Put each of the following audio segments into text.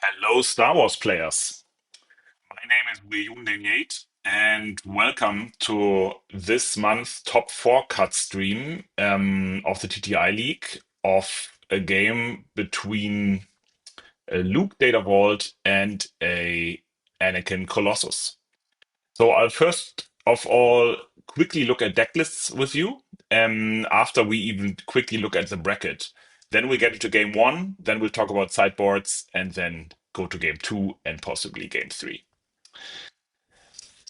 Hello, Star Wars players. My name is William, and welcome to this month's top four cut stream of the TTI League of a game between a Luke Data Vault and a Anakin Colossus. So I'll first of all quickly look at deck lists with you, after we even quickly look at the bracket. Then we get into game one, then we'll talk about sideboards, and then go to game two and possibly game three.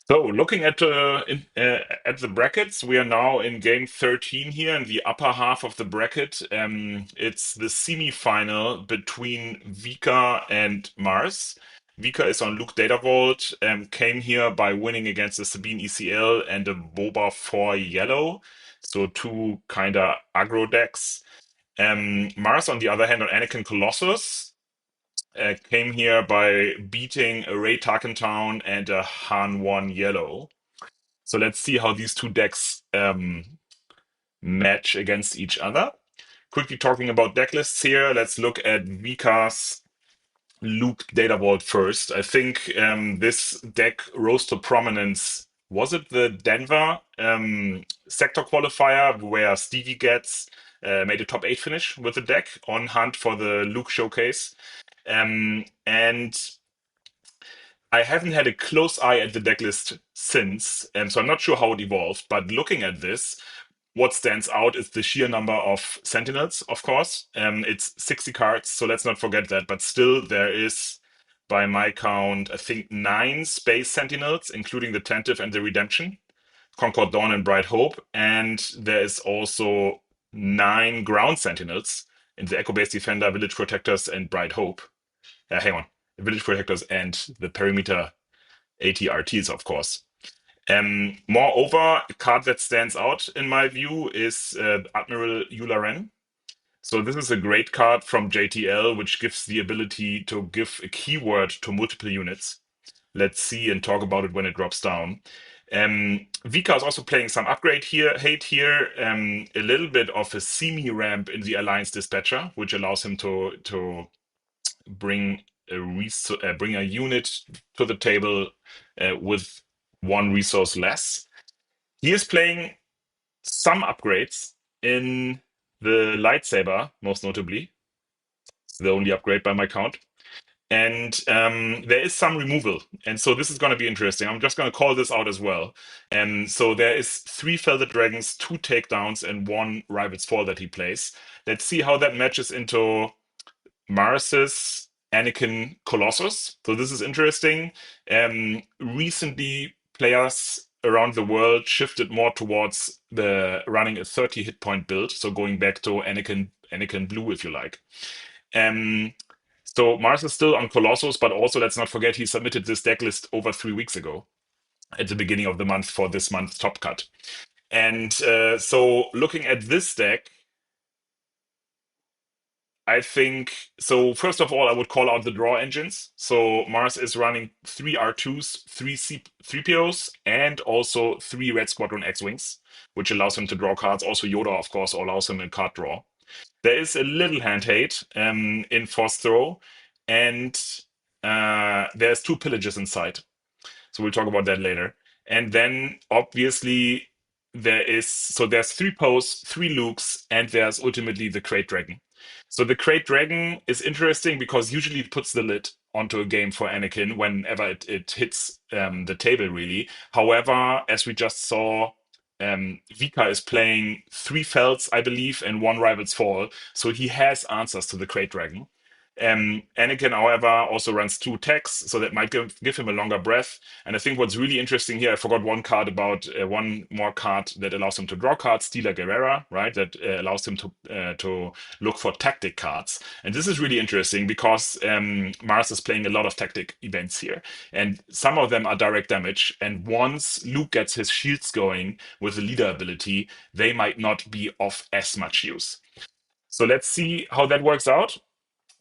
So looking at the brackets, we are now in game 13 here in the upper half of the bracket. It's the semi-final between Vika and Mars. Vika is on Luke Data Vault, came here by winning against the Sabine ECL and a Boba 4 yellow. So two kind of aggro decks. Mars, on the other hand, on Anakin Colossus, came here by beating a Ray Tarkentown and a Han 1 yellow. So let's see how these two decks match against each other. Quickly talking about deck lists here, let's look at Vika's Luke Data Vault first. I think this deck rose to prominence. Was it the Denver sector qualifier where Stevie gets made a top 8 finish with the deck on hunt for the Luke showcase? And I haven't had a close eye at the deck list since, so I'm not sure how it evolved. But looking at this, what stands out is the sheer number of Sentinels, of course. It's 60 cards, so let's not forget that. But still, there is, by my count, I think 9 Space Sentinels, including the Tentative and the Redemption, Concord Dawn and Bright Hope. And there is also 9 Ground Sentinels in the Echo Base Defender, Village Protectors, and Bright Hope. Hang on. Village Protectors and the Perimeter ATRTs, of course. Moreover, a card that stands out in my view is Admiral Yularen. So this is a great card from JTL, which gives the ability to give a keyword to multiple units. Let's see and talk about it when it drops down. Vika is also playing some upgrade here, hate here, a little bit of a semi-ramp in the Alliance Dispatcher, which allows him to bring bring a unit to the table with one resource less. He is playing some upgrades in the lightsaber, most notably. It's the only upgrade by my count. And there is some removal. And so this is going to be interesting. I'm just going to call this out as well. And so there is 3 Feathered Dragons, 2 takedowns, and 1 Rival's Fall that he plays. Let's see how that matches into Mars's Anakin Colossus. So this is interesting. Recently, players around the world shifted more towards the running a 30 hit point build, so going back to Anakin Blue, if you like. Um, so Mars is still on Colossus, but also let's not forget he submitted this deck list over 3 weeks ago at the beginning of the month for this month's top cut. And so looking at this deck, I think so. First of all, I would call out the draw engines. So Mars is running 3 R2s, 3 POs, and also 3 Red Squadron X-Wings, which allows him to draw cards. Also, Yoda, of course, allows him a card draw. There is a little hand hate in Force Throw, and there's 2 pillages inside. So we'll talk about that later. And then obviously there's 3 Poes, 3 Lukes, and there's ultimately the Crate Dragon. So the Crate Dragon is interesting because usually it puts the lid onto a game for Anakin whenever it hits the table, really. However, as we just saw, Vika is playing 3 Felds, I believe, and 1 Rival's Fall. So he has answers to the Crate Dragon. Anakin, however, also runs 2 attacks, so that might give him a longer breath. And I think what's really interesting here, I forgot one card about one more card that allows him to draw cards, Stila Guerrera, right? That allows him to look for tactic cards. And this is really interesting because Mars is playing a lot of tactic events here, and some of them are direct damage. And once Luke gets his shields going with the leader ability, they might not be of as much use. So let's see how that works out.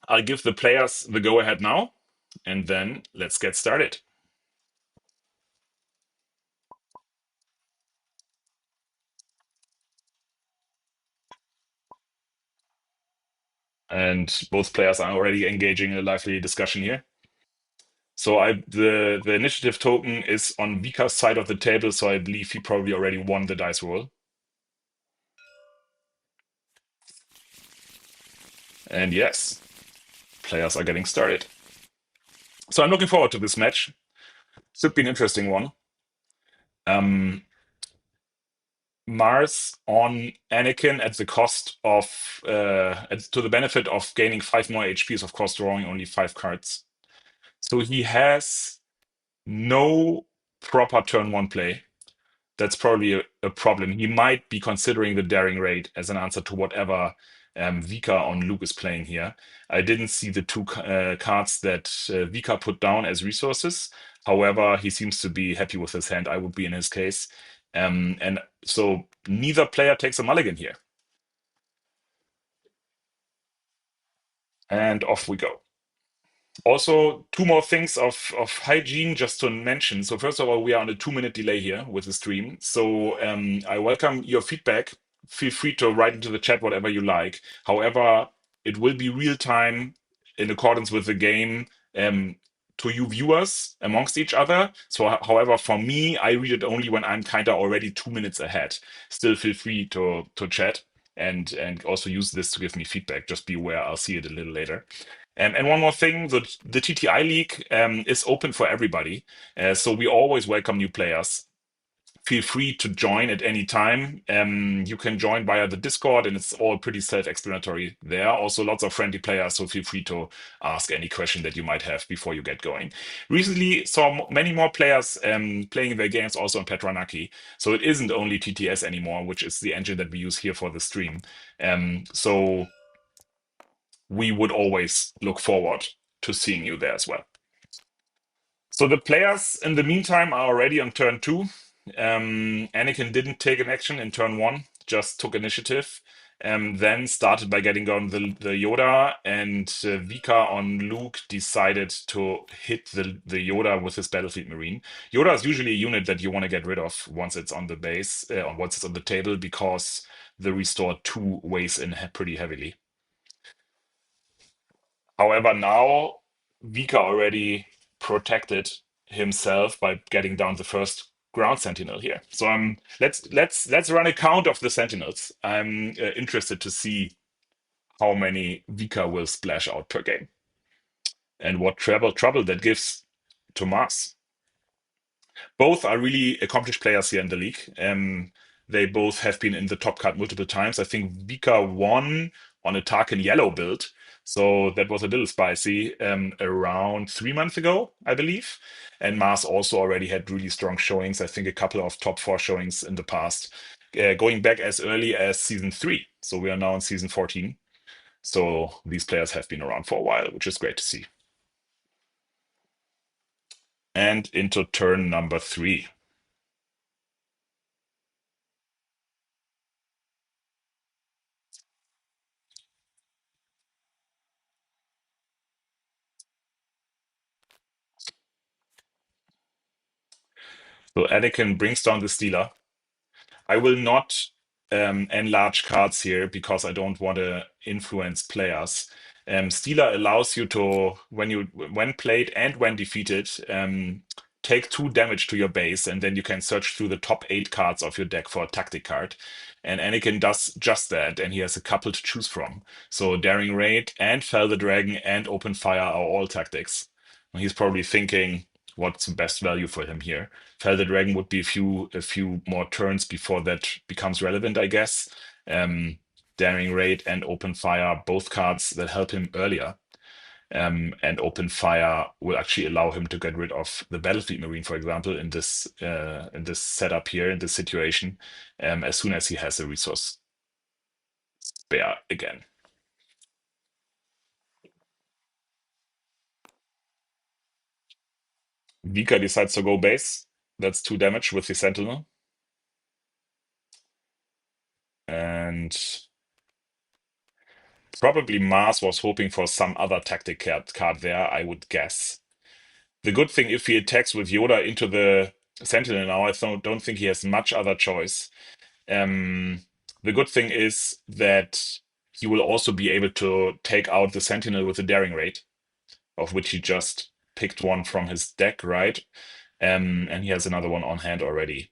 I'll give the players the go ahead now, and then let's get started. And both players are already engaging in a lively discussion here. So the initiative token is on Vika's side of the table, so I believe he probably already won the dice roll. And yes, players are getting started. So I'm looking forward to this match. Should be an interesting one. Um, Mars on Anakin at the cost of to the benefit of gaining 5 more HP is of course drawing only 5 cards. So he has no proper turn one play. That's probably a problem. He might be considering the daring raid as an answer to whatever Vika on Luke is playing here. I didn't see the two cards that Vika put down as resources. However, he seems to be happy with his hand. I would be in his case. And so neither player takes a mulligan here. And off we go. Also, two more things of hygiene just to mention. So first of all, we are on a 2 minute delay here with the stream. So I welcome your feedback. Feel free to write into the chat whatever you like. However, it will be real time in accordance with the game to you viewers amongst each other. So however, for me, I read it only when I'm kind of already 2 minutes ahead. Still feel free to chat and also use this to give me feedback. Just be aware, I'll see it a little later. And one more thing, the TTI League is open for everybody. So we always welcome new players. Feel free to join at any time. You can join via the Discord, and it's all pretty self-explanatory there. Also, lots of friendly players, so feel free to ask any question that you might have before you get going. Recently, saw many more players playing their games also on Petranaki, so it isn't only TTS anymore, which is the engine that we use here for the stream. So we would always look forward to seeing you there as well. So the players in the meantime are already on turn two. Anakin didn't take an action in turn one, just took initiative. Then started by getting down the Yoda, and Vika on Luke decided to hit the Yoda with his Battlefield Marine. Yoda is usually a unit that you want to get rid of once it's on the base, or once it's on the table, because the restore 2 weighs in pretty heavily. However, now Vika already protected himself by getting down the first ground sentinel here. So let's run a count of the sentinels. I'm interested to see how many Vika will splash out per game and what trouble that gives to Mars. Both are really accomplished players here in the league. They both have been in the top card multiple times. I think Vika won on a Tarkin yellow build, so that was a little spicy around 3 months ago, I believe. And Mars also already had really strong showings. I think a couple of top 4 showings in the past, going back as early as season 3. So we are now in season 14. So these players have been around for a while, which is great to see. And into turn number 3. So Anakin brings down the Stealer. I will not enlarge cards here because I don't want to influence players. Stealer allows you to, when played and when defeated, take 2 damage to your base, and then you can search through the top 8 cards of your deck for a tactic card. And Anakin does just that, and he has a couple to choose from. So Daring Raid and Fell the Dragon and Open Fire are all tactics. And he's probably thinking, what's the best value for him here? Fell the Dragon would be a few more turns before that becomes relevant, I guess. Daring Raid and Open Fire, both cards that help him earlier. And Open Fire will actually allow him to get rid of the Battlefield Marine, for example, in this setup here, in this situation, as soon as he has a resource spare again. Vika decides to go base. That's 2 damage with the Sentinel. And probably Mars was hoping for some other tactic card there, I would guess. The good thing, if he attacks with Yoda into the Sentinel now, I don't think he has much other choice. The good thing is that he will also be able to take out the Sentinel with a Daring Raid, of which he just picked one from his deck, right? And he has another one on hand already.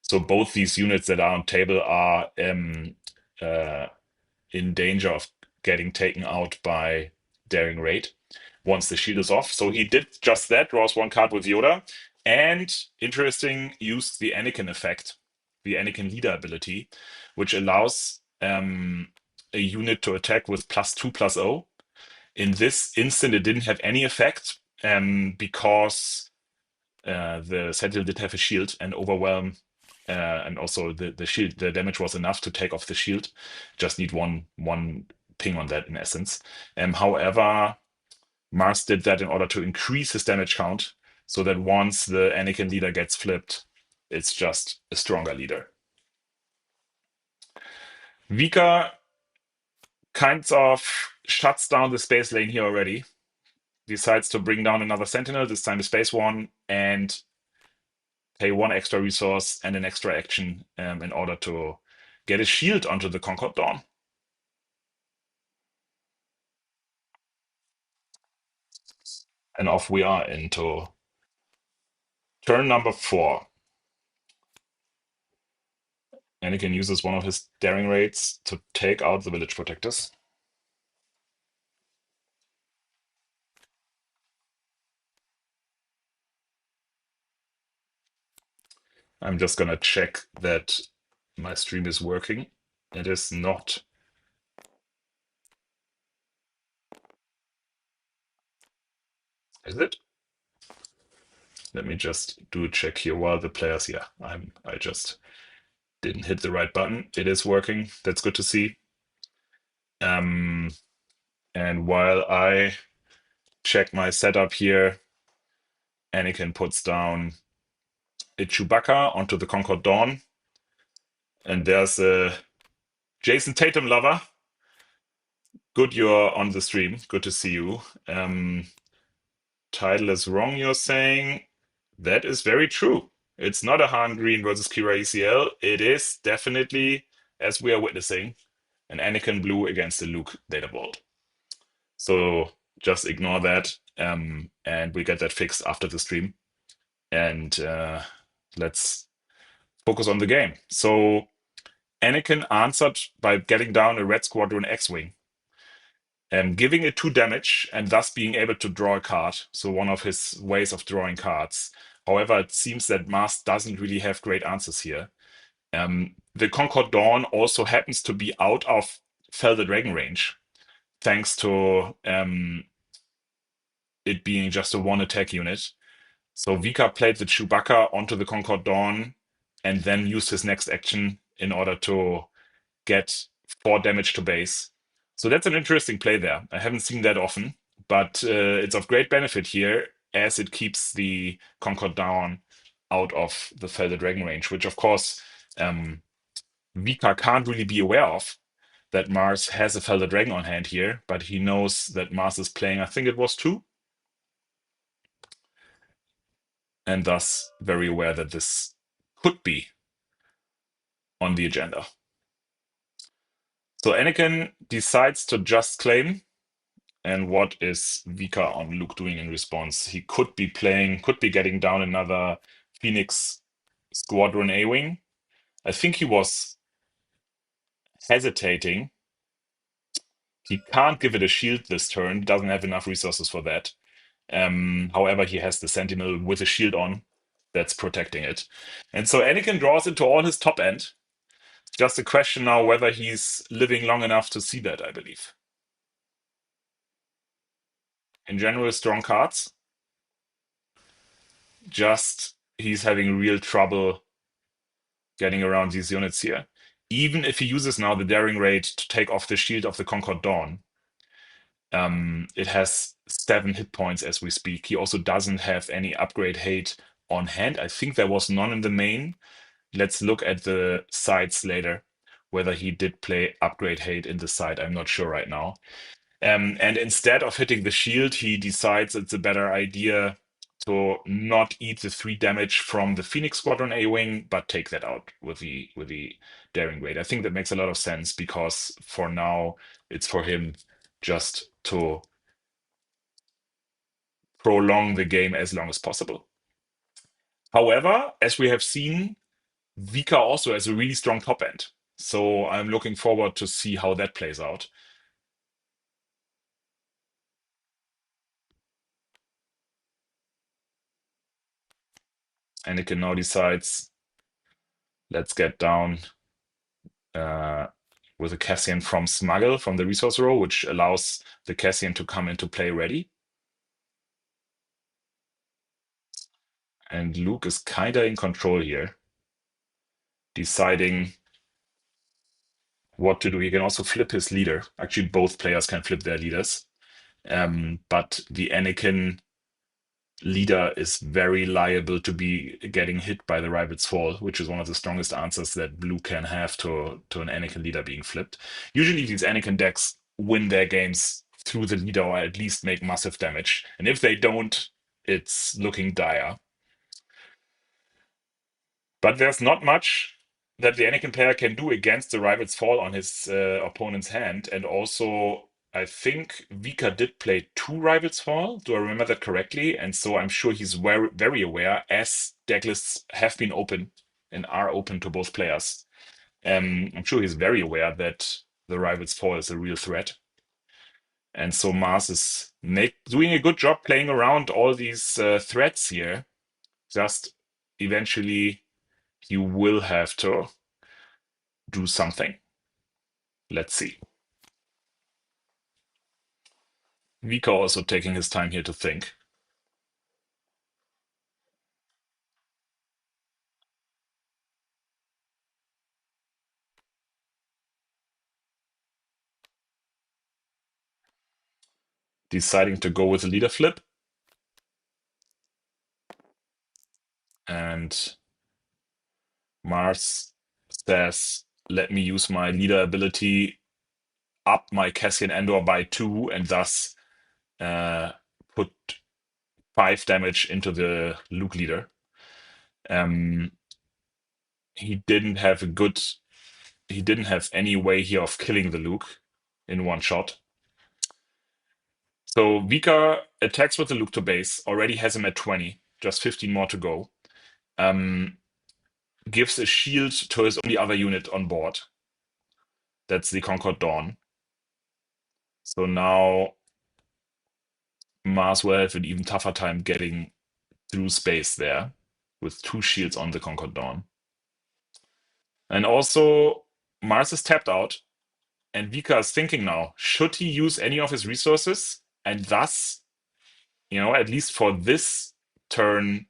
So both these units that are on table are uh, in danger of getting taken out by Daring Raid once the shield is off. So he did just that, draws one card with Yoda, and interesting, used the Anakin effect, the Anakin leader ability, which allows a unit to attack with +2/+0. In this instant, it didn't have any effect because the Sentinel did have a shield and overwhelm, and also the shield, the damage was enough to take off the shield. Just need one ping on that in essence. However, Mars did that in order to increase his damage count, so that once the Anakin leader gets flipped, it's just a stronger leader. Vika kind of shuts down the space lane here already. Decides to bring down another Sentinel, this time the space one, and pay one extra resource and an extra action in order to get a shield onto the Concord Dawn. And off we are into turn number 4. Anakin uses one of his Daring Raids to take out the Village Protectors. I'm just gonna check that my stream is working. It is not. Is it? Let me just do a check here while the players. Yeah, I just didn't hit the right button. It is working. That's good to see. And while I check my setup here, Anakin puts down a Chewbacca onto the Concord Dawn. And there's a Jason Tatum lover. Good you're on the stream. Good to see you. Title is wrong, you're saying. That is very true. It's not a Han Green versus Kira ECL. It is definitely, as we are witnessing, an Anakin Blue against the Luke data vault. So just ignore that, and we get that fixed after the stream. And let's focus on the game. So Anakin answered by getting down a Red Squadron X-Wing, giving it 2 damage and thus being able to draw a card. So one of his ways of drawing cards. However, it seems that Mars doesn't really have great answers here. The Concord Dawn also happens to be out of Fel the Dragon range, thanks to it being just a 1 attack unit. So Vika played the Chewbacca onto the Concord Dawn and then used his next action in order to get 4 damage to base. So that's an interesting play there. I haven't seen that often, but it's of great benefit here as it keeps the Concord Dawn out of the Fel the Dragon range, which of course Vika can't really be aware of, that Mars has a Fel the Dragon on hand here, but he knows that Mars is playing, I think it was 2, and thus very aware that this could be on the agenda. So Anakin decides to just claim. And what is Vika on Luke doing in response? He could be getting down another Phoenix Squadron A-Wing. I think he was hesitating. He can't give it a shield this turn. He doesn't have enough resources for that. However, he has the Sentinel with a shield on that's protecting it. And so Anakin draws into all his top end. It's just a question now whether he's living long enough to see that, I believe. In general, strong cards. Just he's having real trouble getting around these units here. Even if he uses now the Daring Raid to take off the shield of the Concord Dawn, it has 7 hit points as we speak. He also doesn't have any upgrade hate on hand. I think there was none in the main. Let's look at the sides later, whether he did play upgrade hate in the side. I'm not sure right now. And instead of hitting the shield, he decides it's a better idea to not eat the 3 damage from the Phoenix Squadron A-Wing, but take that out with the daring raid. I think that makes a lot of sense because for now it's for him just to prolong the game as long as possible. However, as we have seen, Vika also has a really strong top end. So I'm looking forward to see how that plays out. Anakin now decides, let's get down uh, with a Cassian from Smuggle from the resource row, which allows the Cassian to come into play ready. And Luke is kind of in control here, deciding what to do. He can also flip his leader. Actually, both players can flip their leaders. But the Anakin leader is very liable to be getting hit by the Rival's Fall, which is one of the strongest answers that blue can have to an Anakin leader being flipped. Usually these Anakin decks win their games through the leader or at least make massive damage. And if they don't, it's looking dire. But there's not much that the Anakin player can do against the Rival's Fall on his opponent's hand. And also, I think Vika did play 2 Rival's Fall. Do I remember that correctly? And so I'm sure he's very, very aware, as deck lists have been open and are open to both players. I'm sure he's very aware that the Rival's Fall is a real threat. And so Mars is doing a good job playing around all these threats here. Just eventually you will have to do something. Let's see. Vika also taking his time here to think. Deciding to go with a leader flip. And Mars says, let me use my leader ability, up my Cassian Andor by 2, and thus put 5 damage into the Luke leader. He didn't have any way here of killing the Luke in one shot. So Vika attacks with the Luke to base, already has him at 20, just 15 more to go. Gives a shield to his only other unit on board. That's the Concord Dawn. So now Mars will have an even tougher time getting through space there with 2 shields on the Concord Dawn. And also, Mars is tapped out, and Vika is thinking now, should he use any of his resources and thus, at least for this turn,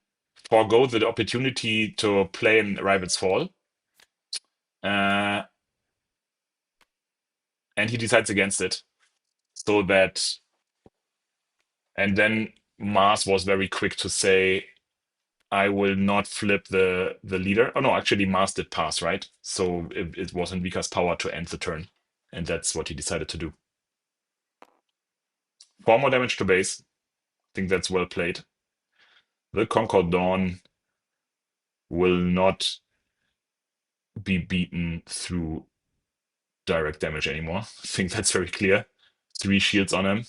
forego the opportunity to play in Rival's Fall? And he decides against it. So that, and then Mars was very quick to say, I will not flip the leader. Oh no, actually Mars did pass, right? So it was in Vika's power to end the turn. And that's what he decided to do. 4 more damage to base. I think that's well played. The Concord Dawn will not be beaten through direct damage anymore. I think that's very clear. 3 shields on him.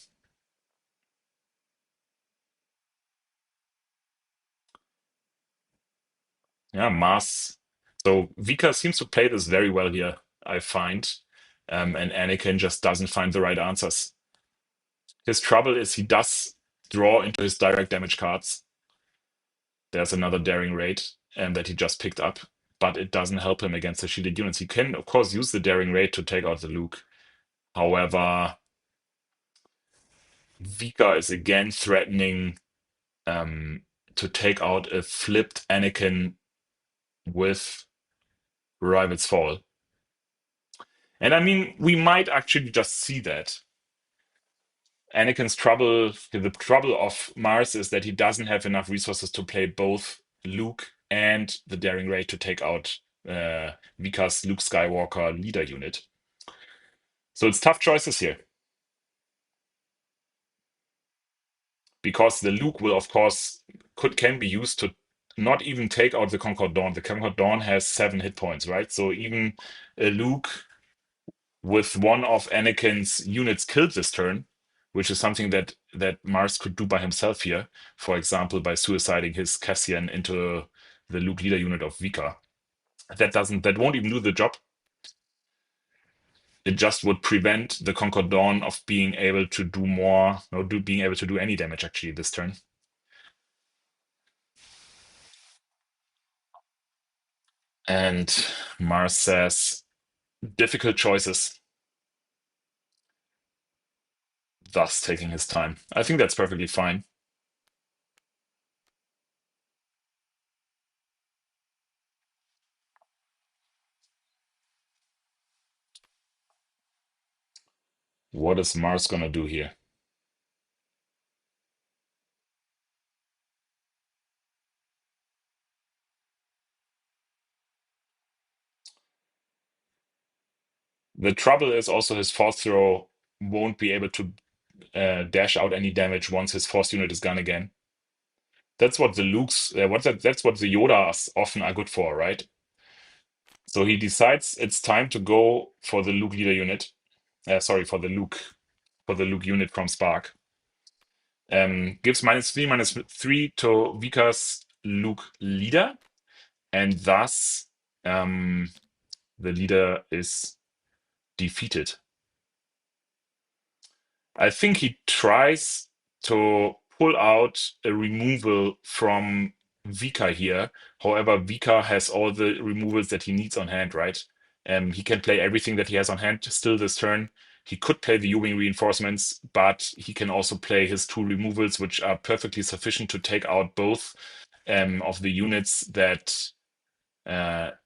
Yeah, Mars. So Vika seems to play this very well here, I find. And Anakin just doesn't find the right answers. His trouble is he does draw into his direct damage cards. There's another daring raid that he just picked up, but it doesn't help him against the shielded units. He can, of course, use the daring raid to take out the Luke. However, Vika is again threatening to take out a flipped Anakin with Rival's Fall. And I mean, we might actually just see that. Anakin's trouble, the trouble of Mars is that he doesn't have enough resources to play both Luke and the Daring Raid to take out Vika's Luke Skywalker leader unit. So it's tough choices here. because the Luke will, of course, can be used to not even take out the Concord Dawn. The Concord Dawn has 7 hit points, right? So even a Luke with one of Anakin's units killed this turn, which is something that Mars could do by himself here. For example, by suiciding his Cassian into the Luke leader unit of Vika. That won't even do the job. It just would prevent the Concord Dawn of being able to do more, or being able to do any damage actually this turn. And Mars says, difficult choices, thus taking his time. I think that's perfectly fine. What is Mars gonna do here? The trouble is also his force throw won't be able to dash out any damage once his force unit is gone again. That's what the Luke's, that's what the Yodas often are good for, right? So he decides it's time to go for the Luke leader unit. Sorry, for the Luke unit from Spark. Gives -3/-3 to Vika's Luke leader, and thus the leader is defeated. I think he tries to pull out a removal from Vika here. However, Vika has all the removals that he needs on hand, right? He can play everything that he has on hand still this turn. He could play the U-Wing reinforcements, but he can also play his 2 removals, which are perfectly sufficient to take out both of the units that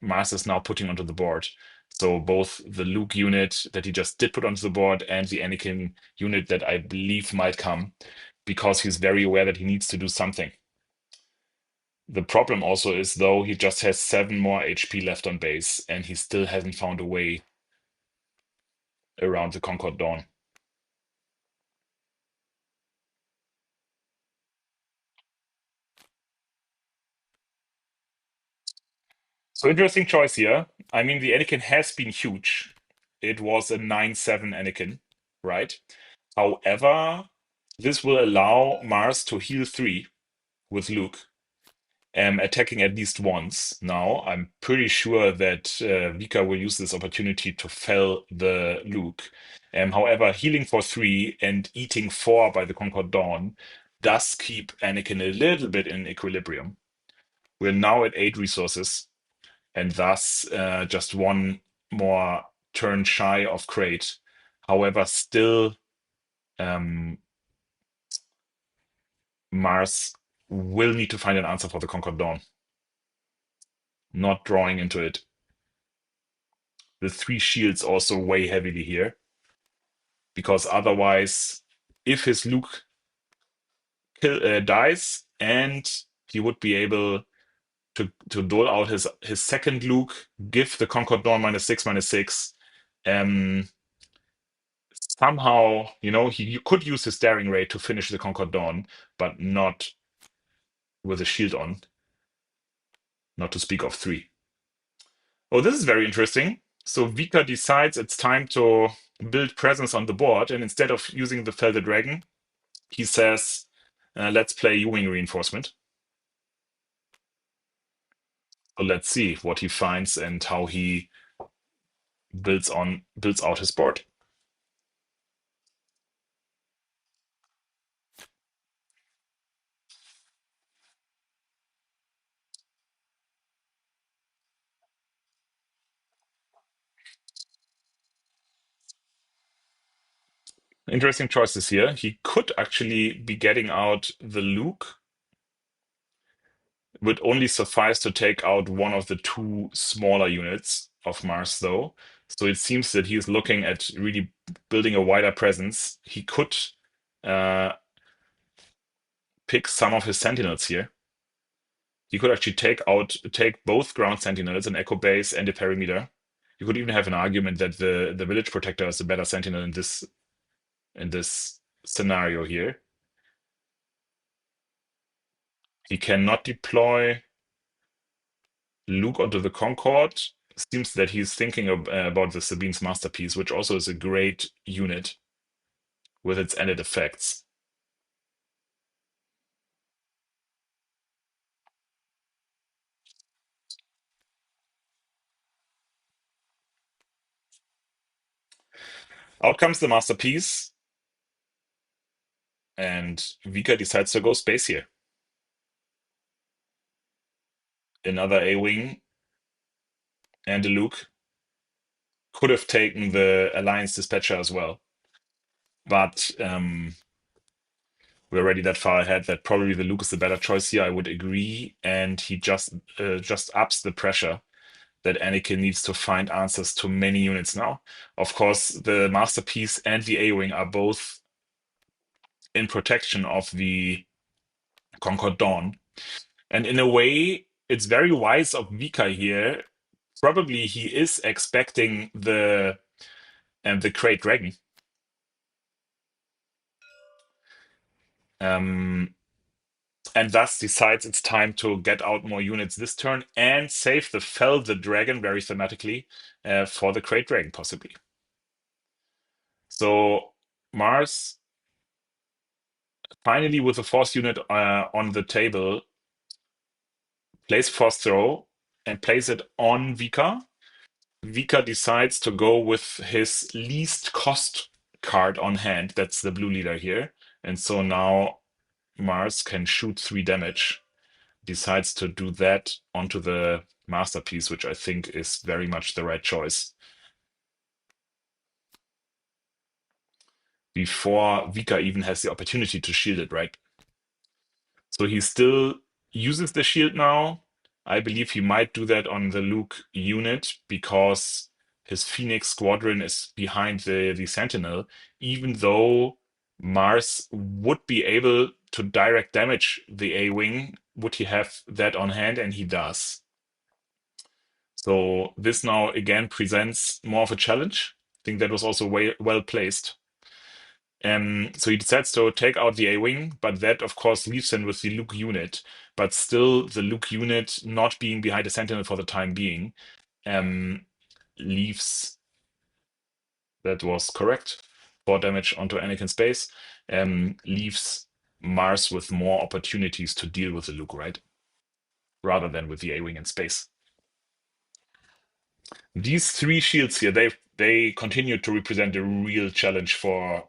Mars is now putting onto the board. So both the Luke unit that he just did put onto the board and the Anakin unit that I believe might come, because he's very aware that he needs to do something. The problem also is, though, he just has 7 more HP left on base, and he still hasn't found a way around the Concord Dawn. So interesting choice here. I mean, the Anakin has been huge. It was a 9/7 Anakin, right? However, this will allow Mars to heal 3 with Luke, attacking at least once. Now, I'm pretty sure that Vika will use this opportunity to fell the Luke. However, healing for 3 and eating 4 by the Concord Dawn does keep Anakin a little bit in equilibrium. We're now at 8 resources, and thus just 1 more turn shy of Crate. However, still Mars will need to find an answer for the Concord Dawn. Not drawing into it. The 3 shields also weigh heavily here, because otherwise, if his Luke dies, and he would be able to dole out his second Luke, give the Concord Dawn -6/-6. Somehow, he could use his daring rate to finish the Concord Dawn, but not with a shield on, not to speak of 3. Oh, this is very interesting. So Vika decides it's time to build presence on the board, and instead of using the Fell the Dragon, he says, let's play U-Wing reinforcement. So let's see what he finds and how he builds out his board. Interesting choices here. He could actually be getting out the Luke. Would only suffice to take out one of the 2 smaller units of Mars, though. So it seems that he is looking at really building a wider presence. He could pick some of his Sentinels here. He could actually take both ground Sentinels, an Echo Base and a Perimeter. You could even have an argument that the Village Protector is the better Sentinel in this scenario here. He cannot deploy Luke onto the Concorde. Seems that he's thinking about the Sabine's Masterpiece, which also is a great unit with its added effects. Out comes the Masterpiece, and Vika decides to go space here. Another A-Wing and a Luke. Could have taken the Alliance Dispatcher as well, but we're already that far ahead that probably the Luke is the better choice here. I would agree, and he just ups the pressure that Anakin needs to find answers to many units now. Of course, the Masterpiece and the A-Wing are both in protection of the Concord Dawn, and in a way, it's very wise of Vika here. Probably he is expecting the Great Dragon. Um, and thus decides it's time to get out more units this turn and save the Fell the Dragon very thematically for the Great Dragon, possibly. So Mars finally with the Force unit on the table plays Force Throw and plays it on Vika. Vika decides to go with his least cost card on hand. That's the blue leader here. And so now Mars can shoot 3 damage. Decides to do that onto the Masterpiece, which I think is very much the right choice. Before Vika even has the opportunity to shield it, right? So he still uses the shield now. I believe he might do that on the Luke unit because his Phoenix squadron is behind the Sentinel, even though Mars would be able to direct damage the A-Wing, would he have that on hand? And he does. So this now again presents more of a challenge. I think that was also well placed. So he decides to take out the A-Wing, but that of course leaves him with the Luke unit. But still, the Luke unit not being behind the Sentinel for the time being, um, leaves that was correct 4 damage onto Anakin's base, leaves Mars with more opportunities to deal with the Luke, right? Rather than with the A-Wing in space. These 3 shields here, they continue to represent a real challenge for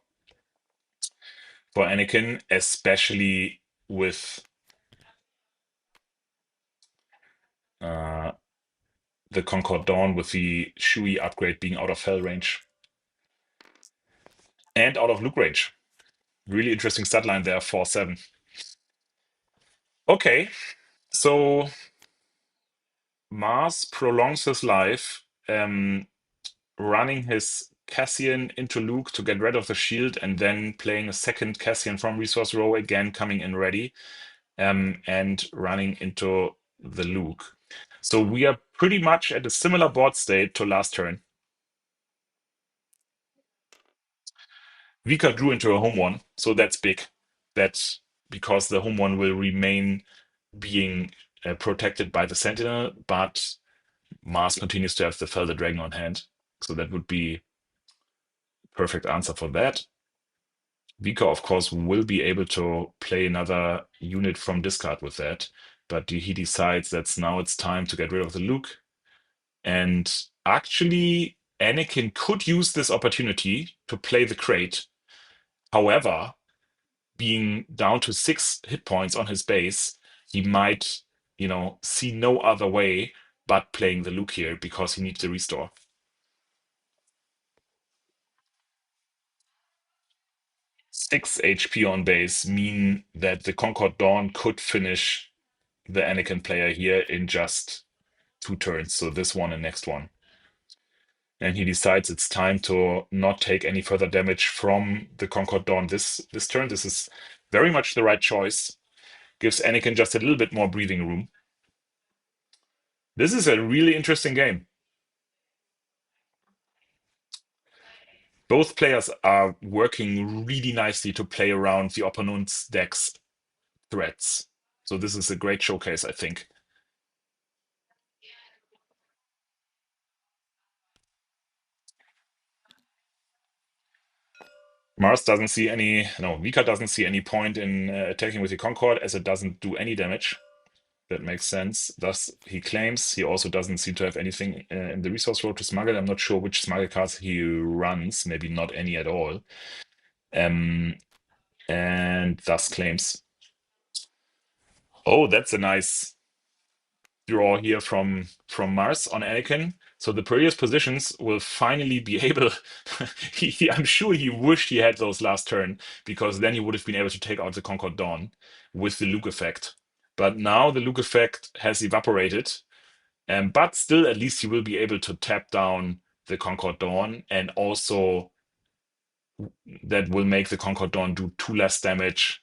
Anakin, especially with uh, the Concord Dawn, with the Shui upgrade being out of Hell range and out of Luke range. Really interesting stat line there, 4-7. Okay, so Mars prolongs his life, running his Cassian into Luke to get rid of the shield, and then playing a second Cassian from resource row, again coming in ready, and running into the Luke. So we are pretty much at a similar board state to last turn. Vika drew into a home one, so that's big. That's because the home one will remain being protected by the Sentinel, but Mars continues to have the Felder Dragon on hand. So that would be perfect answer for that. Vika, of course, will be able to play another unit from discard with that, but he decides that now it's time to get rid of the Luke. And actually, Anakin could use this opportunity to play the crate. However, being down to 6 hit points on his base, he might, see no other way but playing the Luke here because he needs the restore. 6 HP on base mean that the Concord Dawn could finish the Anakin player here in just 2 turns, so this one and next one. And he decides it's time to not take any further damage from the Concord Dawn this turn. This is very much the right choice. Gives Anakin just a little bit more breathing room. This is a really interesting game. Both players are working really nicely to play around the opponent's deck's threats. So this is a great showcase, I think. Mars doesn't see any, no, Vika doesn't see any point in attacking with the Concord as it doesn't do any damage. That makes sense. Thus, he claims he also doesn't seem to have anything in the resource road to smuggle. I'm not sure which smuggle cards he runs, maybe not any at all. Um, and thus claims. Oh, that's a nice draw here from Mars on Anakin. So the previous positions will finally be able. I'm sure he wished he had those last turn because then he would have been able to take out the Concord Dawn with the Luke effect. But now the Luke effect has evaporated, but still, at least he will be able to tap down the Concord Dawn, and also that will make the Concord Dawn do 2 less damage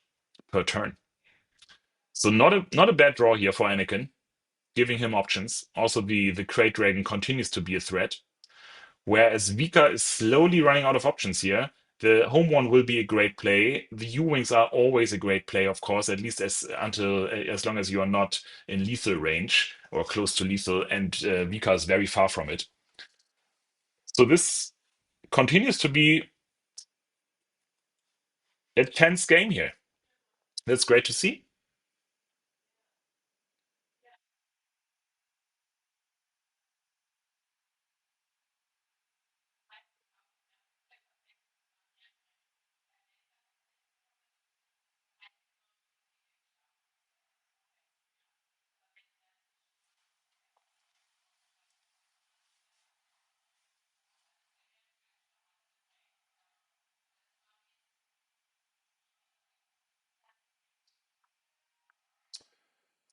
per turn. So not a bad draw here for Anakin, giving him options. Also, the Crate Dragon continues to be a threat, whereas Vika is slowly running out of options here. The home one will be a great play. The U-wings are always a great play, of course, at least as long as you are not in lethal range or close to lethal, and Vika is very far from it. So this continues to be a tense game here. That's great to see.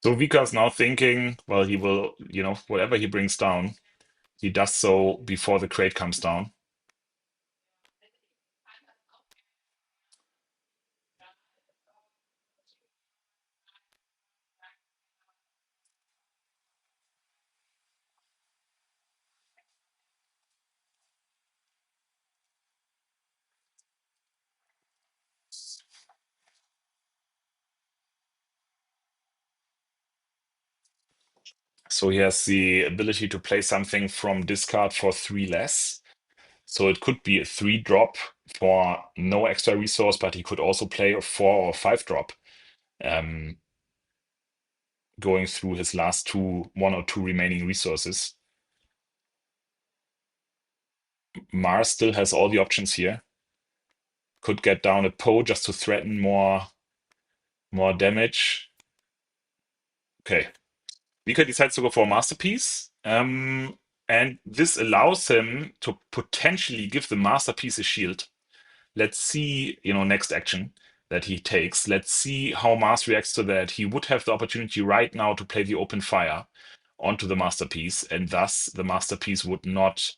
So Vika is now thinking, well, he will, whatever he brings down, he does so before the crate comes down. So he has the ability to play something from discard for 3 less. So it could be a 3 drop for no extra resource, but he could also play a 4 or 5 drop, um, going through his last 1 or 2 remaining resources. Mars still has all the options here. Could get down a Poe just to threaten more damage. Okay. Vika decides to go for a Masterpiece. And this allows him to potentially give the Masterpiece a shield. Let's see, next action that he takes. Let's see how Mars reacts to that. He would have the opportunity right now to play the open fire onto the Masterpiece, and thus the Masterpiece would not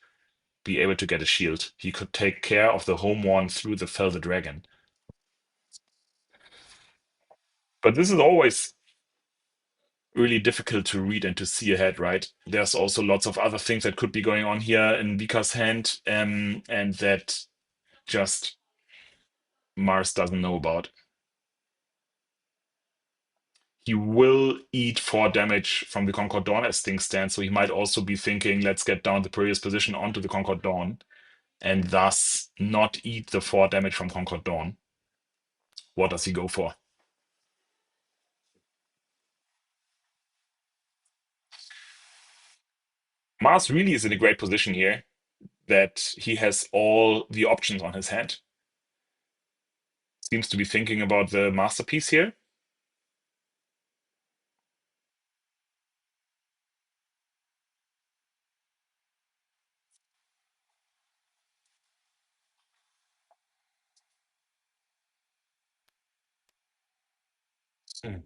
be able to get a shield. He could take care of the home one through the Fell the Dragon. But this is always really difficult to read and to see ahead, right? There's also lots of other things that could be going on here in Vika's hand, and that just Mars doesn't know about. He will eat 4 damage from the Concord Dawn as things stand, so he might also be thinking, let's get down the previous position onto the Concord Dawn, and thus not eat the 4 damage from Concord Dawn. What does he go for? Mars really is in a great position here that he has all the options on his hand. Seems to be thinking about the Masterpiece here. Hmm.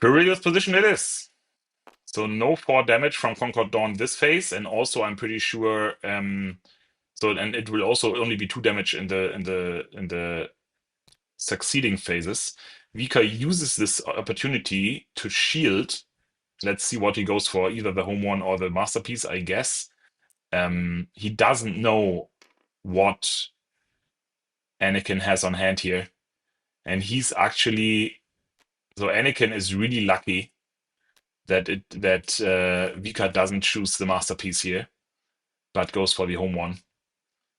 Perilous position it is. So no 4 damage from Concord Dawn this phase, and also I'm pretty sure and it will also only be 2 damage in the succeeding phases. Vika uses this opportunity to shield. Let's see what he goes for, either the home one or the Masterpiece, I guess. He doesn't know what Anakin has on hand here. And he's actually, so Anakin is really lucky that Vika doesn't choose the masterpiece here, but goes for the home one,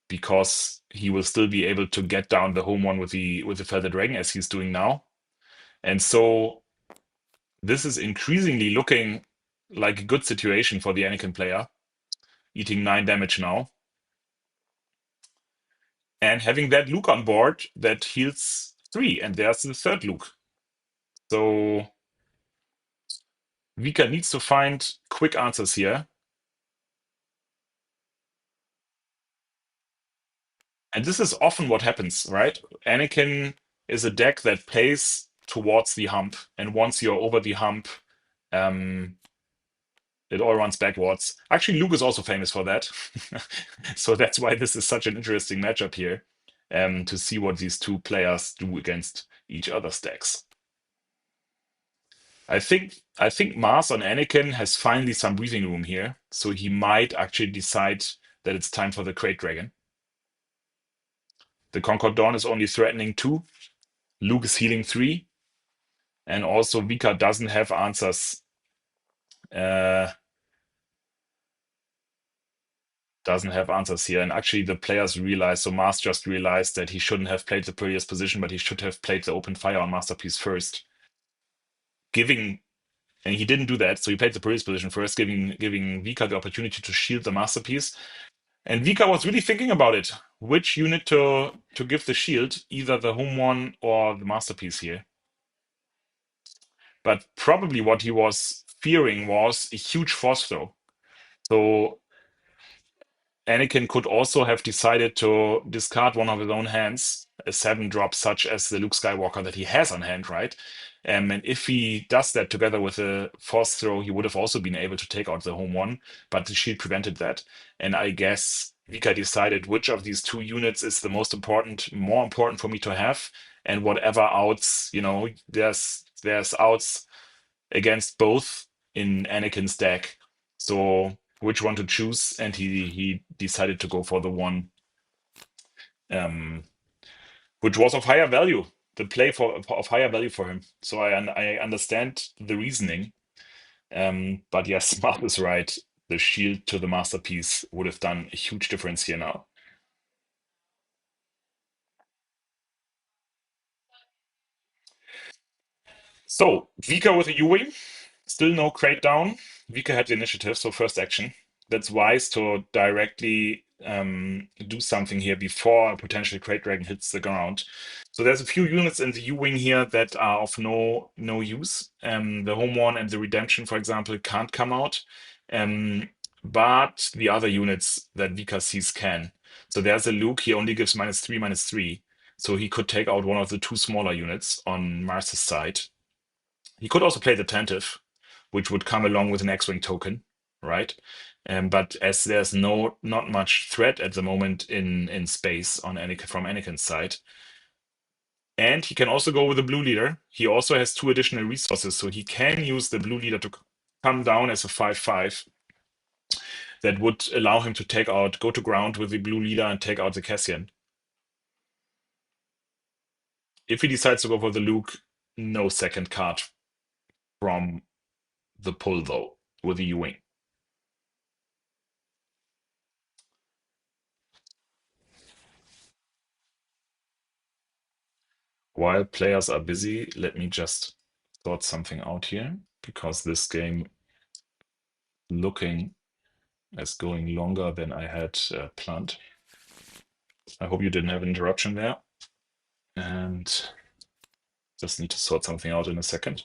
because he will still be able to get down the home one with the Feather Dragon as he's doing now. And so this is increasingly looking like a good situation for the Anakin player, eating 9 damage now. And having that Luke on board that heals 3, and there's the third Luke. So Vika needs to find quick answers here. And this is often what happens, right? Anakin is a deck that plays towards the hump, and once you're over the hump, um, it all runs backwards. Actually, Luke is also famous for that. So that's why this is such an interesting matchup here, to see what these two players do against each other's decks. I think Mars on Anakin has finally some breathing room here, so he might actually decide that it's time for the Crate Dragon. The Concord Dawn is only threatening 2. Luke is healing 3. And also Vika doesn't have answers. Doesn't have answers here. And actually the players realize, so Mars just realized that he shouldn't have played the previous position, but he should have played the open fire on Masterpiece first. And he didn't do that, so he played the previous position first, giving Vika the opportunity to shield the Masterpiece. And Vika was really thinking about it. Which unit to give the shield, either the home one or the Masterpiece here. But probably what he was fearing was a huge force throw. So Anakin could also have decided to discard one of his own hands, a 7-drop such as the Luke Skywalker that he has on hand, right? And if he does that together with a force throw, he would have also been able to take out the home one, but the shield prevented that. And I guess Vika decided which of these 2 units is the more important for me to have, and whatever outs, there's outs against both in Anakin's deck. So which one to choose, and he decided to go for the one which was of higher value, the play for of higher value for him. So I understand the reasoning, but yes, Mark is right. The shield to the masterpiece would have done a huge difference here now. So Vika with a U-wing, still no crate down. Vika had the initiative, so first action. That's wise to directly do something here before a potential crate dragon hits the ground. So there's a few units in the U-wing here that are of no use. The home one and the redemption, for example, can't come out. But the other units that Vika sees can. So there's a Luke, he only gives -3/-3. So he could take out one of the 2 smaller units on Mars's side. He could also play the Tantive, which would come along with an X-Wing token, right? But as there's not much threat at the moment in space on Anakin from Anakin's side, and he can also go with the blue leader. He also has 2 additional resources, so he can use the blue leader to come down as a 5/5. That would allow him to go to ground with the blue leader and take out the Cassian. If he decides to go for the Luke, no second card from the pull though with the U-wing. While players are busy, let me just sort something out here, because this game looking as going longer than I had planned. I hope you didn't have an interruption there. And just need to sort something out in a second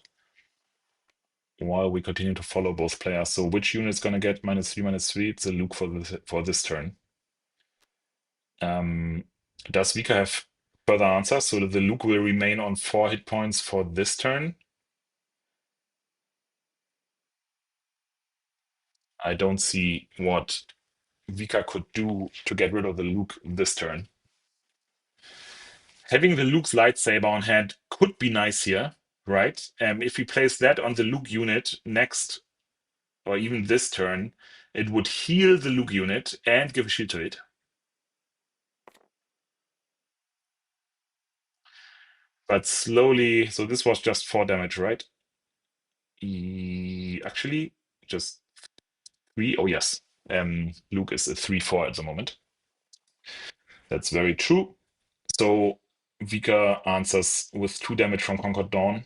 while we continue to follow both players. So which unit is going to get -3/-3? It's a Luke for this turn. Does Vika have further answers? So the Luke will remain on 4 hit points for this turn. I don't see what Vika could do to get rid of the Luke this turn. Having the Luke's lightsaber on hand could be nice here, right? If he plays that on the Luke unit next, or even this turn, it would heal the Luke unit and give a shield to it. but slowly. So this was just 4 damage, right? Actually, just 3. Oh, yes. Luke is a 3/4 at the moment. That's very true. So Vika answers with 2 damage from Concord Dawn.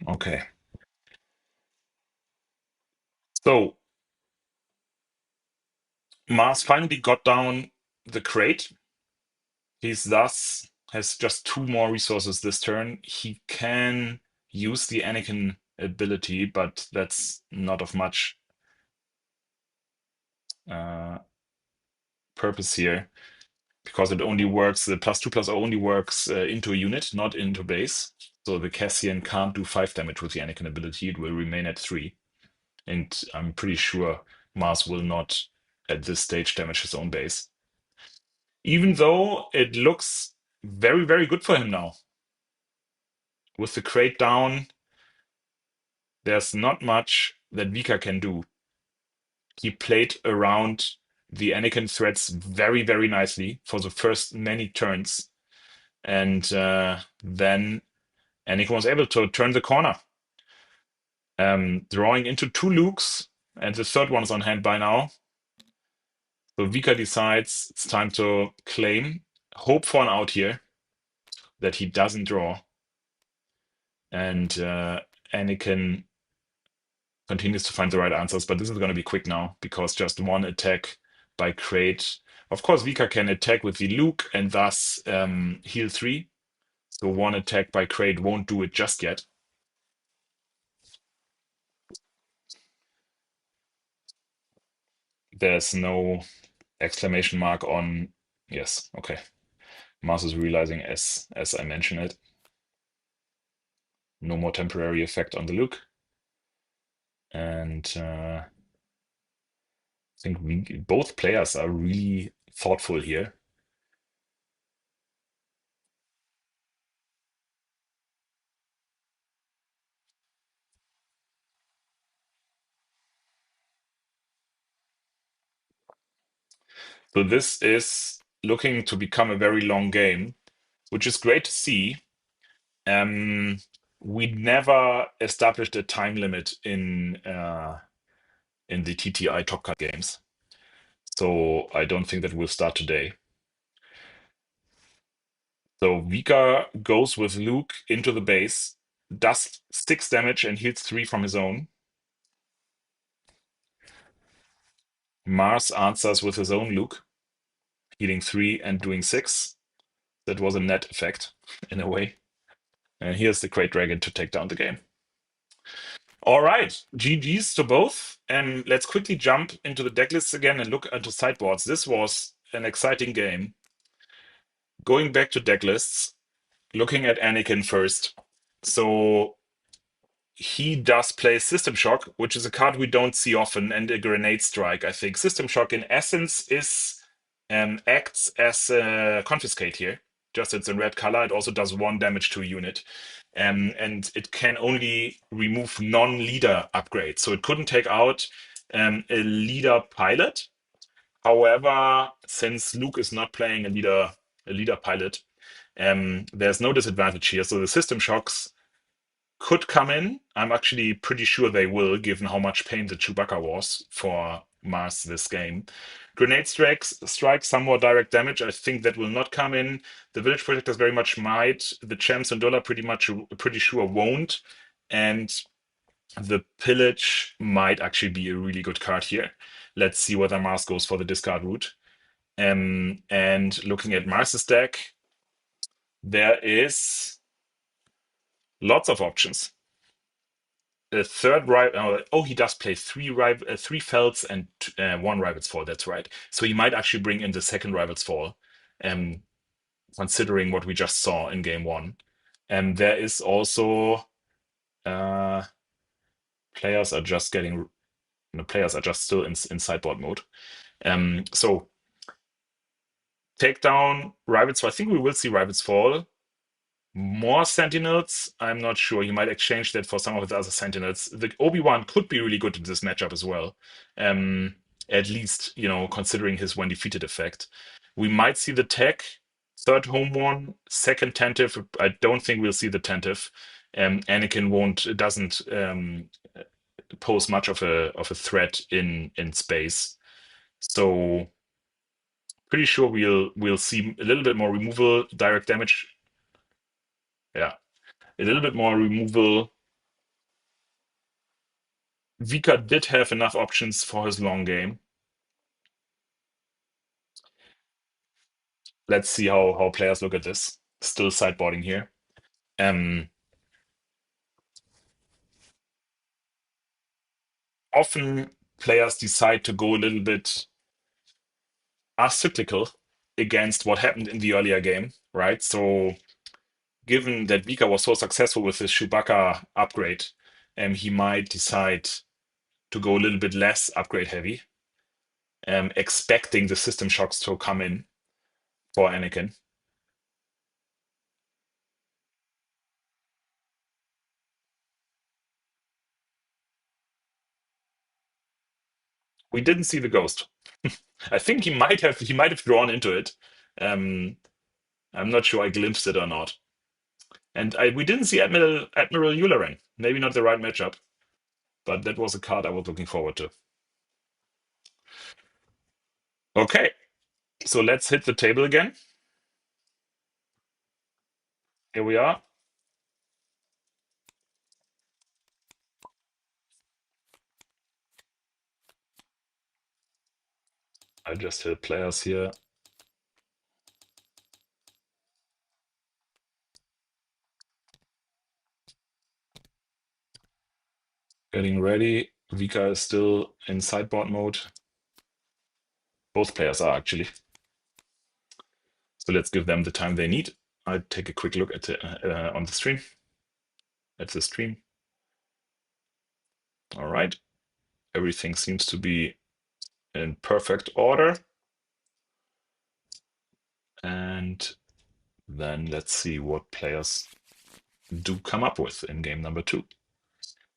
Okay. So Mars finally got down the crate. He's thus has just 2 more resources this turn. He can use the Anakin ability, but that's not of much uh, purpose here because it only works, the +2/+0 only works into a unit, not into base. So the Cassian can't do 5 damage with the Anakin ability. It will remain at 3. And I'm pretty sure Mars will not at this stage damage his own base. Even though it looks very, very good for him now. With the crate down, there's not much that Vika can do. He played around the Anakin threats very, very nicely for the first many turns. And then Anakin was able to turn the corner, drawing into 2 Lukes, and the third one is on hand by now. So Vika decides it's time to claim, hope for an out here that he doesn't draw. And Anakin continues to find the right answers, but this is going to be quick now because just 1 attack by crate. Of course, Vika can attack with the Luke and thus heal 3. So 1 attack by crate won't do it just yet. There's no exclamation mark on. Yes, okay. Mars is realizing as I mention it. No more temporary effect on the Luke. And I think both players are really thoughtful here. So this is looking to become a very long game, which is great to see. Um, we never established a time limit in the TTI Top Cut games, so I don't think that will start today. So Vika goes with Luke into the base, does 6 damage and heals 3 from his own. Mars answers with his own Luke, healing 3 and doing 6. That was a net effect in a way. And here's the Great Dragon to take down the game. All right, GG's to both. And let's quickly jump into the deck lists again and look into sideboards. This was an exciting game. Going back to deck lists, looking at Anakin first. So he does play System Shock, which is a card we don't see often, and a Grenade Strike. I think System Shock, in essence, is acts as a Confiscate here. Just it's in red color. It also does 1 damage to a unit, and it can only remove non-leader upgrades. So it couldn't take out a leader pilot. However, since Luke is not playing a leader pilot, there's no disadvantage here. So the System Shocks could come in. I'm actually pretty sure they will, given how much pain the Chewbacca was for Mars this game. Grenade strikes some more direct damage. I think that will not come in. The Village Protectors very much might. The Champs and Dollar pretty sure won't. And the Pillage might actually be a really good card here. Let's see whether Mars goes for the discard route. And looking at Mars's deck, there is lots of options. The third rival. Oh, he does play three Felds and one Rival's Fall. That's right. So he might actually bring in the second Rival's Fall, um, considering what we just saw in game one. And there is also uh, players are just getting. The players are just still in sideboard mode. So take down Rivals. So I think we will see Rivals Fall. More Sentinels, I'm not sure. He might exchange that for some of the other Sentinels. The Obi-Wan could be really good in this matchup as well. At least, considering his when defeated effect. We might see the tech, third home one, second tentative. I don't think we'll see the tentative. Anakin doesn't pose much of a threat in space. So pretty sure we'll see a little bit more removal, direct damage. Yeah, a little bit more removal. Vika did have enough options for his long game. Let's see how players look at this. Still sideboarding here. Often players decide to go a little bit acyclical against what happened in the earlier game, right? So given that Vika was so successful with his Chewbacca upgrade, he might decide to go a little bit less upgrade heavy, expecting the system shocks to come in for Anakin. We didn't see the ghost. I think he might have drawn into it. Um, I'm not sure I glimpsed it or not. And we didn't see Admiral Yularen. Maybe not the right matchup, but that was a card I was looking forward to. Okay, so let's hit the table again. Here we are. I just hit players here. Getting ready. Vika is still in sideboard mode. Both players are actually. So let's give them the time they need. I'll take a quick look at on the stream. At the stream. All right. Everything seems to be in perfect order. And then let's see what players do come up with in game number 2.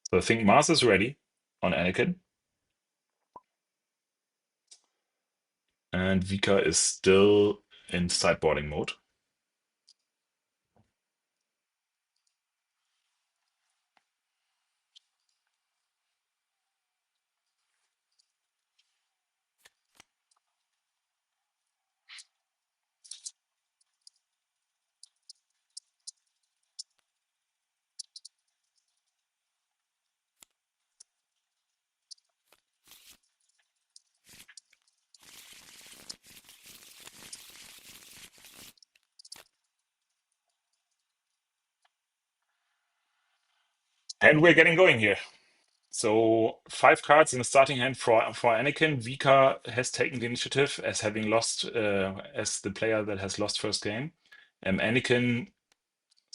So I think Mars is ready on Anakin. And Vika is still in sideboarding mode. And we're getting going here. So 5 cards in the starting hand for Anakin. Vika has taken the initiative as having lost, as the player that has lost first game. Anakin,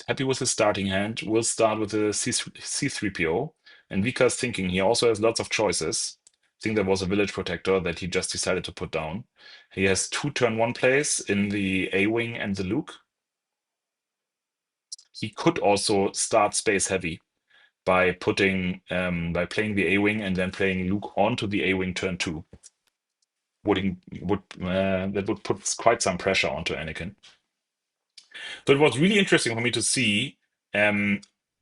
happy with his starting hand, will start with a C3PO. And Vika's thinking he also has lots of choices. I think there was a village protector that he just decided to put down. He has 2 turn 1 plays in the A-Wing and the Luke. He could also start space heavy by playing the A-Wing and then playing Luke onto the A-Wing turn 2. That would put quite some pressure onto Anakin. So it was really interesting for me to see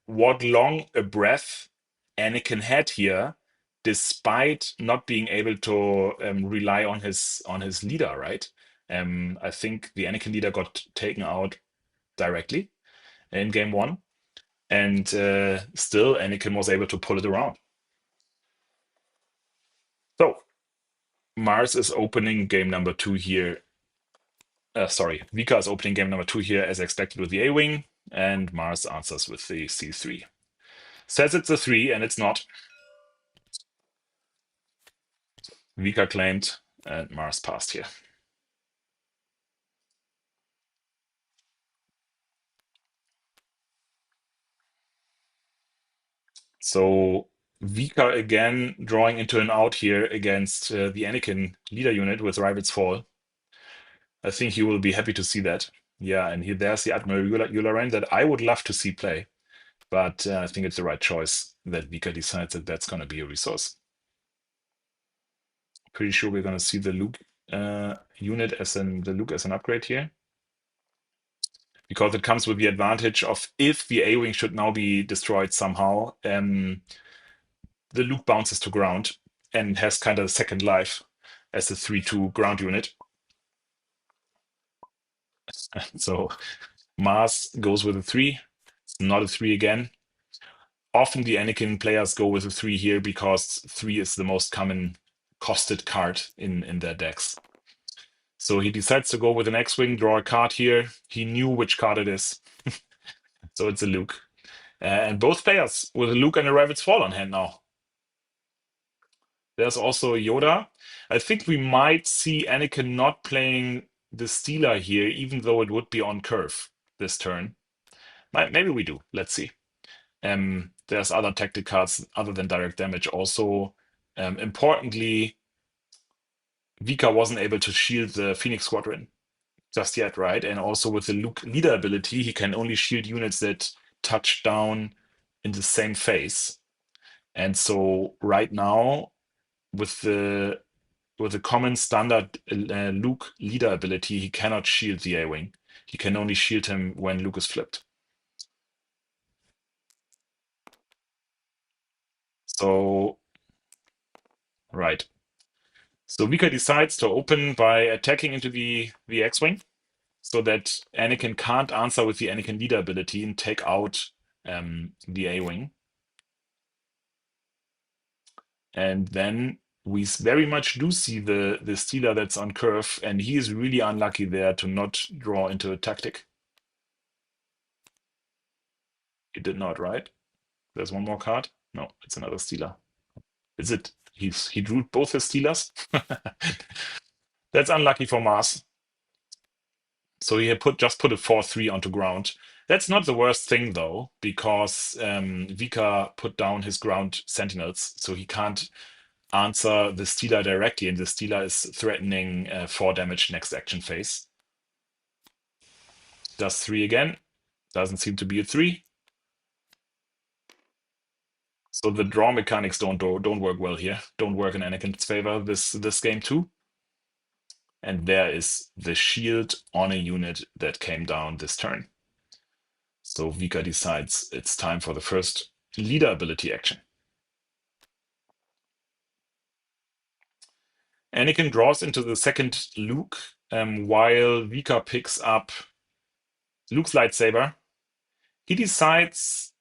what long a breath Anakin had here, despite not being able to rely on his leader. Right? I think the Anakin leader got taken out directly in game 1, and still Anakin was able to pull it around. So Mars is opening game number 2 here sorry, Vika is opening game number 2 here as expected with the A-wing, and Mars answers with the C3. Says it's a 3, and it's not. Vika claimed, and Mars passed here. So Vika again drawing into an out here against the Anakin leader unit with Rival's Fall. I think he will be happy to see that. Yeah, and here there's the Admiral Yularen that I would love to see play, but I think it's the right choice that Vika decides that that's going to be a resource. Pretty sure we're going to see the Luke unit as the Luke as an upgrade here, because it comes with the advantage of if the A-wing should now be destroyed somehow, the Luke bounces to ground and has kind of a second life as a 3-2 ground unit. So Mars goes with a 3. It's not a 3 again. Often the Anakin players go with a 3 here because 3 is the most common costed card in their decks. So he decides to go with an X-Wing, draw a card here. He knew which card it is. So it's a Luke. And both players with a Luke and a Rabbit's Fall on hand now. There's also a Yoda. I think we might see Anakin not playing the Stealer here, even though it would be on curve this turn. Maybe we do. Let's see. There's other tactic cards other than direct damage. Also, importantly, Vika wasn't able to shield the Phoenix Squadron just yet, right? And also with the Luke leader ability, he can only shield units that touch down in the same phase. And so right now, with the common standard Luke leader ability, he cannot shield the A-Wing. He can only shield him when Luke is flipped. So, right. So Vika decides to open by attacking into the X-Wing so that Anakin can't answer with the Anakin leader ability and take out the A-Wing. And then we very much do see the Stealer that's on curve, and he is really unlucky there to not draw into a tactic. He did not, right? There's one more card. No, it's another Stealer. Is it? He drew both his Stealers. That's unlucky for Mars. So he had just put a 4-3 onto ground. That's not the worst thing though, because Vika put down his ground sentinels, so he can't answer the Stealer directly, and the Stealer is threatening 4 damage next action phase. Does 3 again. Doesn't seem to be a 3. So the draw mechanics don't work well here. Don't work in Anakin's favor this game too. And there is the shield on a unit that came down this turn. So Vika decides it's time for the first leader ability action. Anakin draws into the second Luke, while Vika picks up Luke's lightsaber. He decides.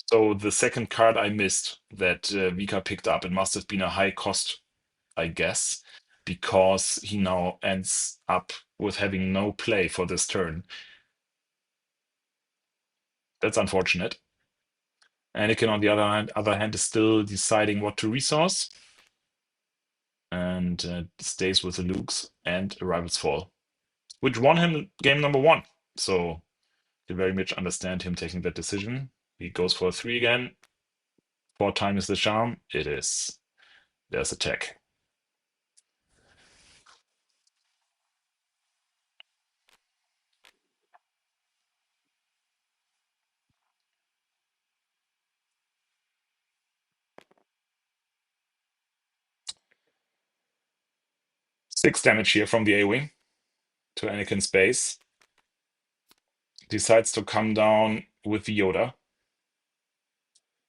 So the second card I missed that Vika picked up, it must have been a high cost, I guess, because he now ends up with having no play for this turn. That's unfortunate. Anakin, on the other hand, is still deciding what to resource, and stays with the Lukes and a Rival's Fall, which won him game number 1. So I very much understand him taking that decision. He goes for a 3 again. 4 times the charm. It is. There's attack. Six damage here from the A-Wing to Anakin's base. Decides to come down with the Yoda,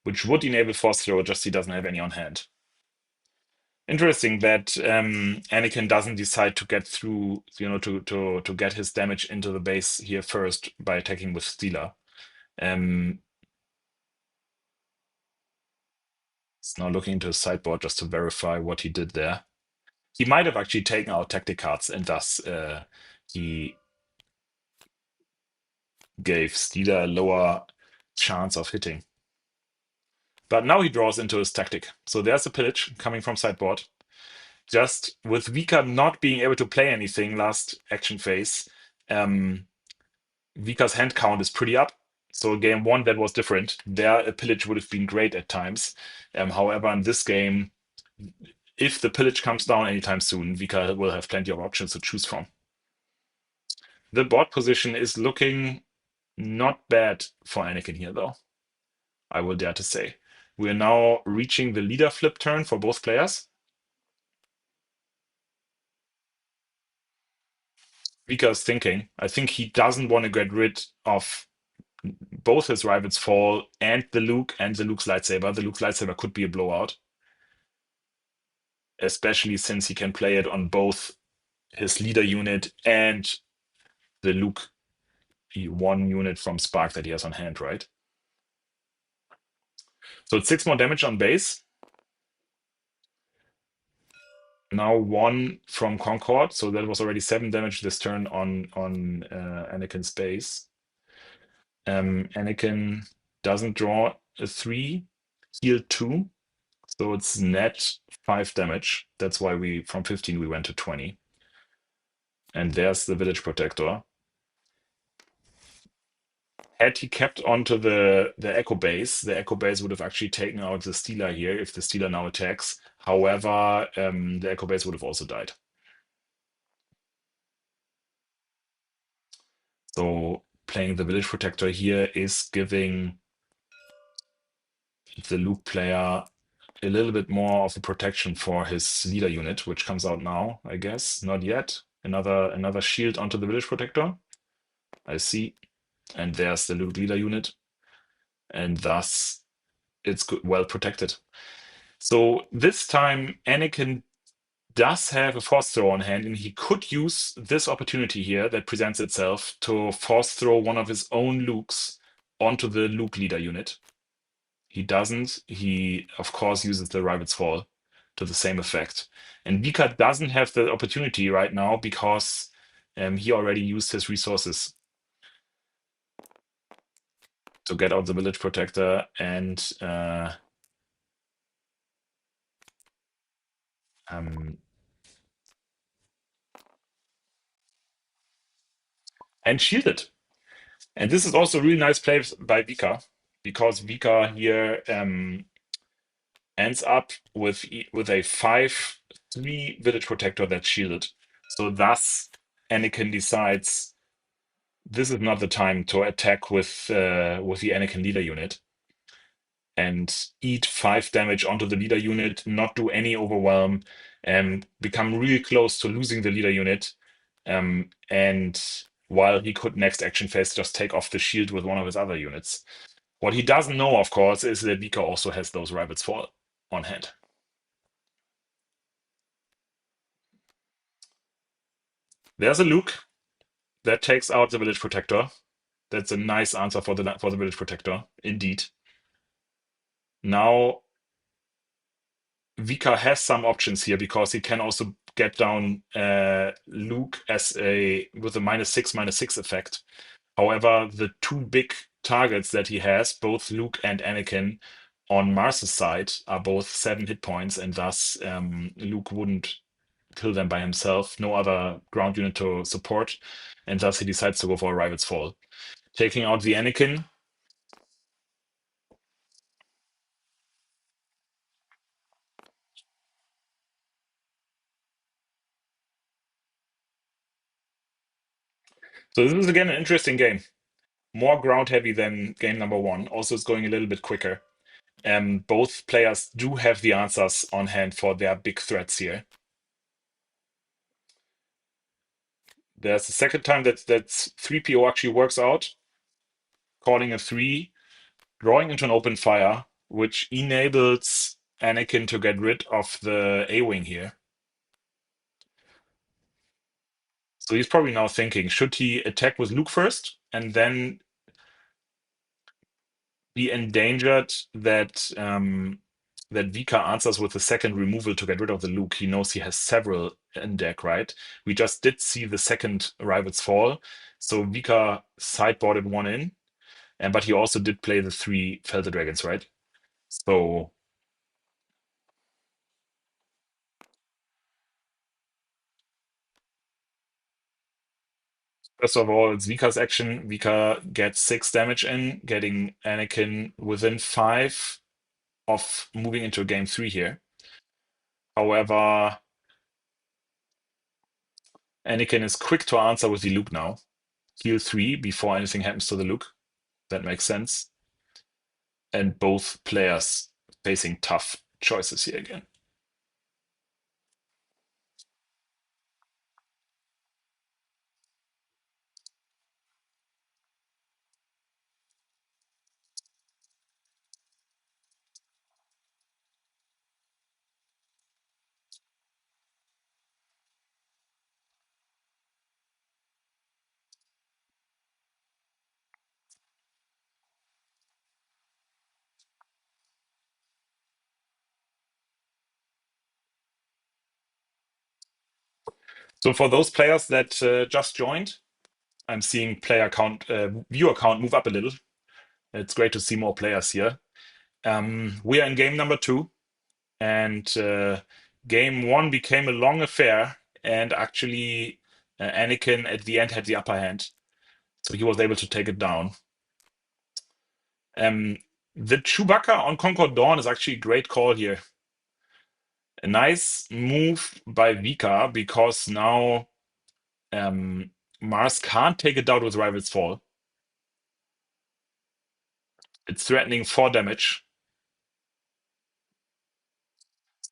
which would enable Force Throw, just he doesn't have any on hand. Interesting that Anakin doesn't decide to get through, to get his damage into the base here first by attacking with Stealer. It's now looking into his sideboard just to verify what he did there. He might have actually taken out tactic cards, and thus he gave Steeler a lower chance of hitting. But now he draws into his tactic. So there's a pillage coming from sideboard. Just with Vika not being able to play anything last action phase, Vika's hand count is pretty up. So game one, that was different. There, a pillage would have been great at times. However, in this game, if the pillage comes down anytime soon, Vika will have plenty of options to choose from. The board position is looking not bad for Anakin here, though, I will dare to say. We are now reaching the leader flip turn for both players. Vika's thinking. I think he doesn't want to get rid of both his Rival's Fall and the Luke's lightsaber. The Luke's lightsaber could be a blowout, especially since he can play it on both his leader unit and the Luke one unit from Spark that he has on hand, right? So it's 6 more damage on base. Now 1 from Concord, so that was already 7 damage this turn on Anakin's base. Anakin doesn't draw a 3, heal 2, so it's net 5 damage. That's why we from 15 we went to 20. And there's the Village Protector. Had he kept onto the Echo Base, the Echo Base would have actually taken out the Stealer here if the Stealer now attacks. However, the Echo Base would have also died. So playing the Village Protector here is giving the Luke player a little bit more of a protection for his leader unit, which comes out now, I guess. Not yet. Another shield onto the Village Protector. I see. And there's the Luke leader unit. And thus it's well protected. So this time Anakin does have a force throw on hand, and he could use this opportunity here that presents itself to force throw one of his own Lukes onto the Luke leader unit. He doesn't. He, of course, uses the Rival's Fall to the same effect. And Vika doesn't have the opportunity right now because he already used his resources to get out the Village Protector and shield it. And this is also a really nice play by Vika, because Vika here ends up with a 5/3 Village Protector that's shielded. So thus, Anakin decides this is not the time to attack with the Anakin leader unit and eat 5 damage onto the leader unit, not do any overwhelm, and become really close to losing the leader unit. And while he could next action phase just take off the shield with one of his other units. What he doesn't know, of course, is that Vika also has those Rabbit's Fall on hand. There's a Luke that takes out the Village Protector. That's a nice answer for the Village Protector, indeed. Now Vika has some options here because he can also get down Luke with a -6/-6 effect. However, the two big targets that he has, both Luke and Anakin, on Mars's side are both 7 hit points, and thus Luke wouldn't kill them by himself. No other ground unit to support, and thus he decides to go for a Rival's Fall. Taking out the Anakin. So this is again an interesting game. More ground heavy than game number 1. Also, it's going a little bit quicker. Both players do have the answers on hand for their big threats here. There's a second time that 3PO actually works out, calling a 3, drawing into an open fire, which enables Anakin to get rid of the A-Wing here. So he's probably now thinking, should he attack with Luke first and then be endangered that that Vika answers with the second removal to get rid of the Luke. He knows he has several in deck, right? We just did see the second Rival's Fall, so Vika sideboarded one in, and but he also did play the three Felder Dragons, right? So first of all, it's Vika's action. Vika gets 6 damage in, getting Anakin within 5 of moving into game 3 here. However, Anakin is quick to answer with the Luke now. Heal 3 before anything happens to the Luke. That makes sense. And both players facing tough choices here again. So for those players that just joined, I'm seeing player count, viewer count move up a little. It's great to see more players here. We are in game number 2, and game 1 became a long affair, and actually Anakin at the end had the upper hand, so he was able to take it down. Um, the Chewbacca on Concord Dawn is actually a great call here. A nice move by Vika because now Mars can't take it down with Rival's Fall. It's threatening 4 damage.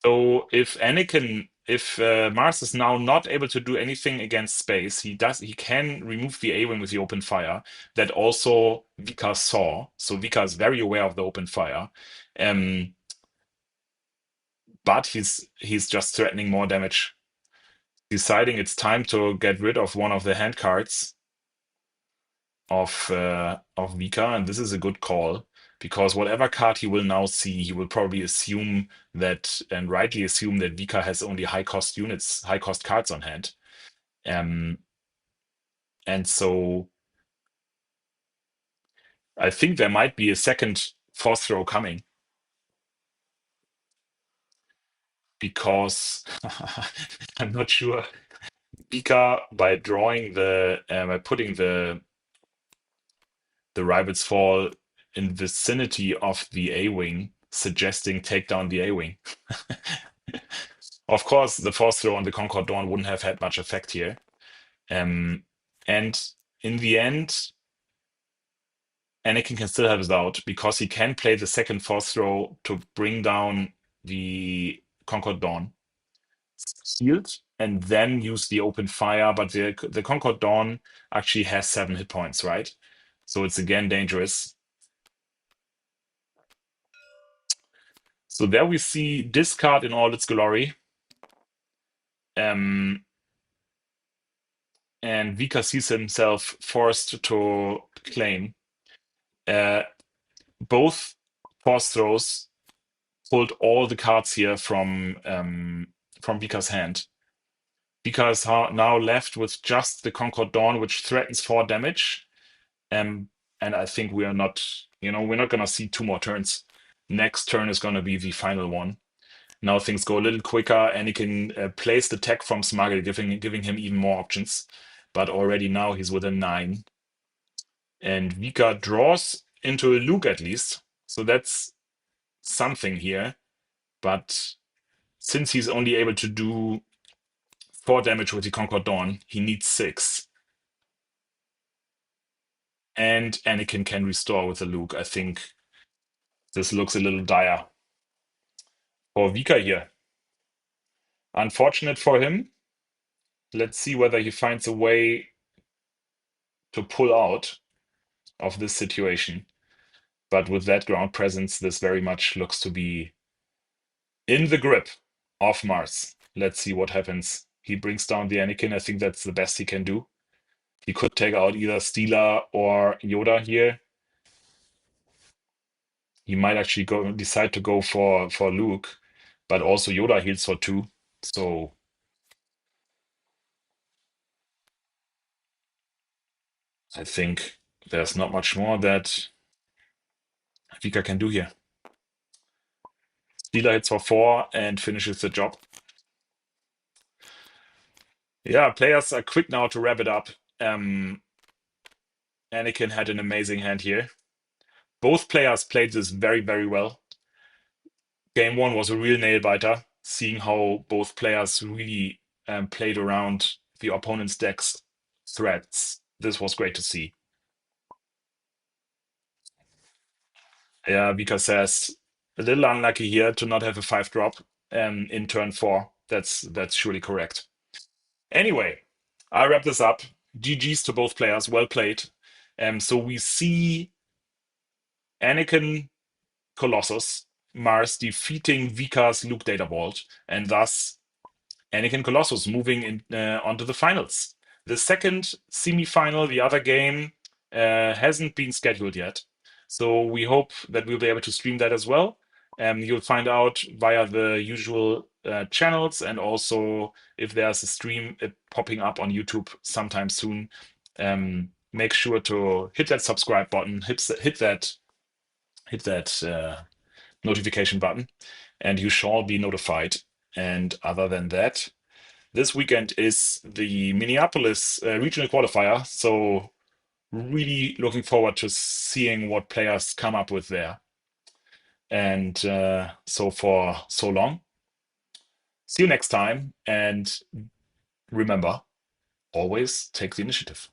So if Mars is now not able to do anything against space, he can remove the A-wing with the open fire. That also Vika saw. So Vika is very aware of the open fire. Um, but he's just threatening more damage. Deciding it's time to get rid of one of the hand cards of Vika, and this is a good call because whatever card he will now see, he will probably assume that, and rightly assume that Vika has only high cost units, high cost cards on hand. Um, and so I think there might be a second force throw coming because I'm not sure. Vika, by drawing by putting the Rival's Fall in vicinity of the A-wing, suggesting take down the A-wing. Of course, the force throw on the Concord Dawn wouldn't have had much effect here. And in the end, Anakin can still have his out because he can play the second force throw to bring down the Concord Dawn, shield, and then use the open fire. But the Concord Dawn actually has 7 hit points, right? So it's again dangerous. So there we see discard in all its glory. Um, and Vika sees himself forced to claim. Uh, both force throws pulled all the cards here from Vika's hand. Vika is now left with just the Concord Dawn, which threatens 4 damage. And I think we are not, we're not gonna see 2 more turns. Next turn is gonna be the final one. Now things go a little quicker, and he can place the tech from Smuggle, giving him even more options. But already now he's within 9. And Vika draws into a Luke at least. So that's something here. But since he's only able to do 4 damage with the Concord Dawn, he needs 6. And Anakin can restore with the Luke. I think this looks a little dire for Vika here. Unfortunate for him. Let's see whether he finds a way to pull out of this situation. But with that ground presence, this very much looks to be in the grip of Mars. Let's see what happens. He brings down the Anakin. I think that's the best he can do. He could take out either Steela or Yoda here. he might actually decide to go for Luke, but also Yoda heals for 2. So I think there's not much more that Vika can do here. Stealer hits for 4 and finishes the job. Yeah, players are quick now to wrap it up. Anakin had an amazing hand here. Both players played this very, very well. Game 1 was a real nail biter, seeing how both players really played around the opponent's deck's threats. This was great to see. Yeah, Vika says a little unlucky here to not have a 5-drop in turn 4. That's surely correct. Anyway, I wrap this up. GG's to both players. Well played. So we see Anakin Colossus Mars defeating Vika's Luke Data Vault, and thus Anakin Colossus moving onto the finals. The second semi-final, the other game, hasn't been scheduled yet. So we hope that we'll be able to stream that as well. You'll find out via the usual channels, and also if there's a stream popping up on YouTube sometime soon. Make sure to hit that subscribe button, hit that notification button, and you shall be notified. And other than that, this weekend is the Minneapolis regional qualifier, so really looking forward to seeing what players come up with there. And so for so long, see you next time, and remember, always take the initiative.